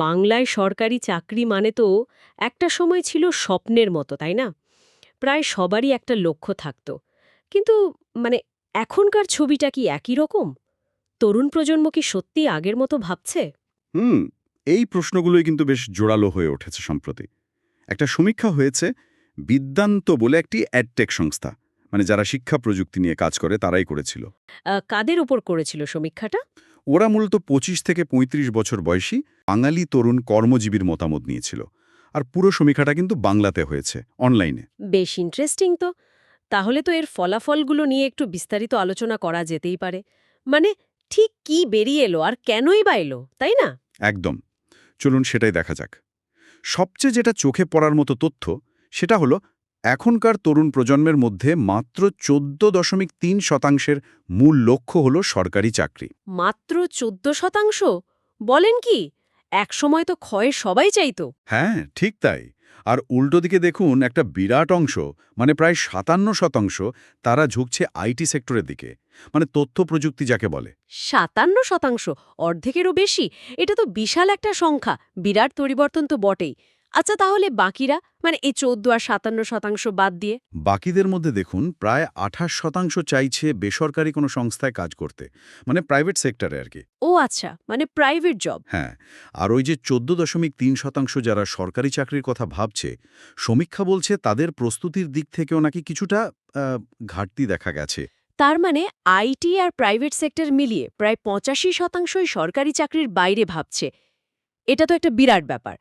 বাংলায় সরকারি চাকরি মানে তো একটা সময় ছিল স্বপ্নের মতো, তাই না? প্রায় সবারই একটা লক্ষ্য থাকত। কিন্তু মানে এখনকার ছবিটা কি একই রকম? তরুণ প্রজন্ম কি সত্যি আগের মতো ভাবছে? হুম এই প্রশ্নগুলোই কিন্তু বেশ জোরালো হয়ে উঠেছে সম্প্রতি। একটা সমীক্ষা হয়েছে বিদ্যান্ত বলে একটি অ্যাডটেক সংস্থা, মানে যারা শিক্ষা প্রযুক্তি নিয়ে কাজ করে তারাই করেছিল। কাদের উপর করেছিল সমীক্ষাটা? ওরা মূলত ২৫ থেকে ৩৫ বছর বয়সী বাঙালি তরুণ কর্মজীবীর মতামত নিয়েছিল। আর পুরো সমীক্ষাটা কিন্তু বাংলাতে হয়েছে, অনলাইনে। বেশ ইন্টারেস্টিং তো। তাহলে তো এর ফলাফলগুলো নিয়ে একটু বিস্তারিত আলোচনা করা যেতেই পারে। মানে ঠিক কি বেরিয়ে এলো আর কেনই বা এলো, তাই না? একদম। চলুন সেটাই দেখা যাক। সবচেয়ে যেটা চোখে পড়ার মতো তথ্য সেটা হলো এখনকার তরুণ প্রজন্মের মধ্যে মাত্র ১৪.৩% মূল লক্ষ্য হলো সরকারি চাকরি। মাত্র ১৪%? বলেন কি? একসময় তো ক্ষয়ে সবাই চাইতো। হ্যাঁ, ঠিক তাই। আর উল্টো দিকে দেখুন একটা বিরাট অংশ, মানে প্রায় ৫৭%, তারা ঝুঁকছে আইটি সেক্টরের দিকে, মানে তথ্য প্রযুক্তি যাকে বলে। ৫৭%? অর্ধেকেরও বেশি? এটা তো বিশাল একটা সংখ্যা। বিরাট পরিবর্তন তো বটেই। আচ্ছা, তাহলে বাকিরা, মানে এই ১৪ আর ৫৭% বাদ দিয়ে? বাকিদের মধ্যে দেখুন প্রায় ২৮% চাইছে বেসরকারি কোনো সংস্থায় কাজ করতে, মানে প্রাইভেট সেক্টরে আর কি। ও আচ্ছা, মানে প্রাইভেট জব। হ্যাঁ, আর ওই যে ১৪.৩% যারা সরকারি চাকরির কথা ভাবছে, সমীক্ষা বলছে তাদের প্রস্তুতির দিক থেকেও নাকি কিছুটা আহ, ঘাটতি দেখা গেছে। তার মানে আইটি আর প্রাইভেট সেক্টর মিলিয়ে প্রায় ৮৫%ই সরকারি চাকরির বাইরে ভাবছে। এটা তো একটা বিরাট ব্যাপার।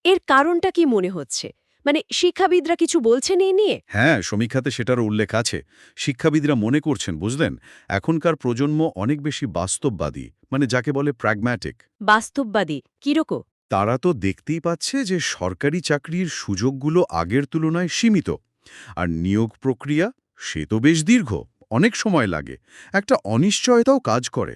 এর কারণটা কি মনে হচ্ছে? মানে শিক্ষাবিদরা কিছু বলছেন এই নিয়ে? হ্যাঁ, সমীক্ষাতে সেটারও উল্লেখ আছে। শিক্ষাবিদরা মনে করছেন, বুঝলেন, এখনকার প্রজন্ম অনেক বেশি বাস্তববাদী, মানে যাকে বলে প্র্যাগম্যাটিক। বাস্তববাদী কিরকম? তারা তো দেখতেই পাচ্ছে যে সরকারি চাকরির সুযোগগুলো আগের তুলনায় সীমিত। আর নিয়োগ প্রক্রিয়া, সে তো বেশ দীর্ঘ, অনেক সময় লাগে, একটা অনিশ্চয়তাও কাজ করে।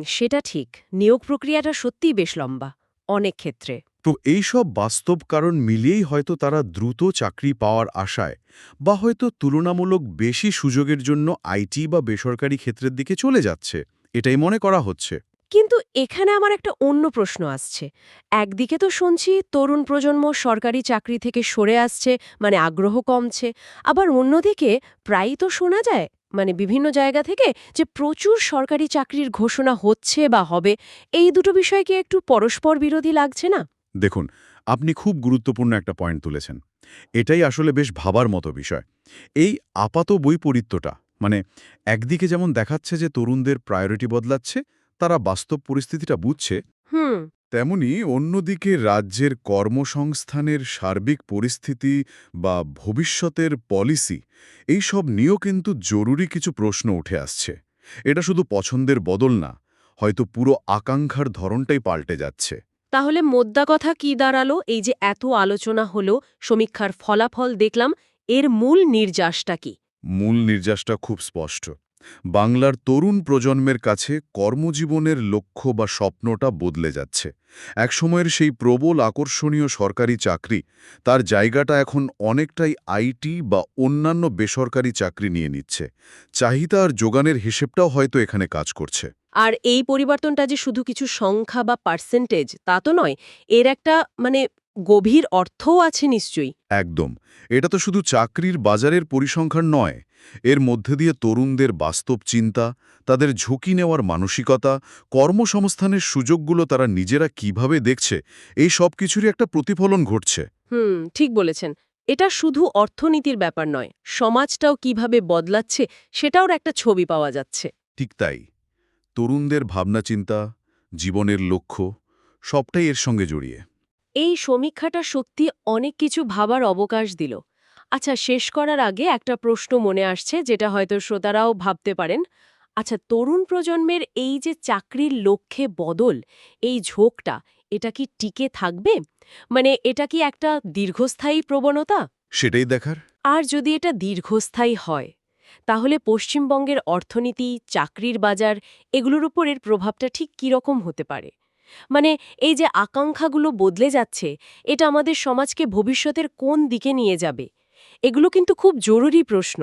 সেটা ঠিক। নিয়োগ প্রক্রিয়াটা সত্যিই বেশ লম্বা অনেক ক্ষেত্রে। তো এইসব বাস্তব কারণ মিলিয়েই হয়তো তারা দ্রুত চাকরি পাওয়ার আশায় বা হয়তো তুলনামূলক বেশি সুযোগের জন্য আইটি বা বেসরকারি ক্ষেত্রের দিকে চলে যাচ্ছে, এটাই মনে করা হচ্ছে। কিন্তু এখানে আমার একটা অন্য প্রশ্ন আসছে। একদিকে তো শুনছি তরুণ প্রজন্ম সরকারি চাকরি থেকে সরে আসছে, মানে আগ্রহ কমছে। আবার অন্যদিকে প্রায়ই তো শোনা যায়, মানে বিভিন্ন জায়গা থেকে, যে প্রচুর সরকারি চাকরির ঘোষণা হচ্ছে বা হবে। এই দুটো বিষয় কি একটু পরস্পর বিরোধী লাগছে না? দেখুন, আপনি খুব গুরুত্বপূর্ণ একটা পয়েন্ট তুলেছেন। এটাই আসলে বেশ ভাবার মতো বিষয়। এই আপাত বৈপরীত্যটা, মানে একদিকে যেমন দেখাচ্ছে যে তরুণদের প্রায়োরিটি বদলাচ্ছে, তারা বাস্তব পরিস্থিতিটা বুঝছে, হুম। তেমনি অন্যদিকে রাজ্যের কর্মসংস্থানের সার্বিক পরিস্থিতি বা ভবিষ্যতের পলিসি, এই সব নিয়েও কিন্তু জরুরি কিছু প্রশ্ন উঠে আসছে। এটা শুধু পছন্দের বদল না, হয়তো পুরো আকাঙ্ক্ষার ধরনটাই পাল্টে যাচ্ছে। তাহলে মোদ্দা কথা কি দাঁড়ালো? এই যে এত আলোচনা হলো, সমীক্ষার ফলাফল দেখলাম, এর মূল নির্যাসটা কি? মূল নির্যাসটা খুব স্পষ্ট। বাংলার তরুণ প্রজন্মের কাছে কর্মজীবনের লক্ষ্য বা স্বপ্নটা বদলে যাচ্ছে। একসময়ের সেই প্রবল আকর্ষণীয় সরকারি চাকরি, তার জায়গাটা এখন অনেকটাই আইটি বা অন্যান্য বেসরকারি চাকরি নিয়ে নিচ্ছে। চাহিদা আর যোগানের হিসেবটাও হয়তো এখানে কাজ করছে। আর এই পরিবর্তনটা যে শুধু কিছু সংখ্যা বা পার্সেন্টেজ তা তো নয়, এর একটা মানে গভীর অর্থও আছে নিশ্চয়ই। একদম। এটা তো শুধু চাকরির বাজারের পরিসংখ্যান নয়, এর মধ্যে দিয়ে তরুণদের বাস্তব চিন্তা, তাদের ঝুঁকি নেওয়ার মানসিকতা, কর্মসংস্থানের সুযোগগুলো তারা নিজেরা কিভাবে দেখছে, এই সব কিছুরই একটা প্রতিফলন ঘটছে। ঠিক বলেছেন। এটা শুধু অর্থনীতির ব্যাপার নয়, সমাজটাও কিভাবে বদলাচ্ছে সেটাওর একটা ছবি পাওয়া যাচ্ছে। ঠিক তাই। তরুণদের ভাবনা চিন্তা, জীবনের লক্ষ্য, সবটাই এর সঙ্গে জড়িয়ে। এই সমীক্ষাটা সত্যি অনেক কিছু ভাবার অবকাশ দিল। আচ্ছা, শেষ করার আগে একটা প্রশ্ন মনে আসছে যেটা হয়তো শ্রোতারাও ভাবতে পারেন। আচ্ছা, তরুণ প্রজন্মের এই যে চাকরির লক্ষ্যে বদল, এই ঝোঁকটা, এটা কি টিকে থাকবে? মানে এটা কি একটা দীর্ঘস্থায়ী প্রবণতা? সেটাই দেখার। আর যদি এটা দীর্ঘস্থায়ী হয়, তাহলে পশ্চিমবঙ্গের অর্থনীতি, চাকরির বাজার, এগুলোর উপর এর প্রভাবটা ঠিক কীরকম হতে পারে? মানে এই যে আকাঙ্ক্ষাগুলো বদলে যাচ্ছে, এটা আমাদের সমাজকে ভবিষ্যতের কোন দিকে নিয়ে যাবে? এগুলো কিন্তু খুব জরুরি প্রশ্ন।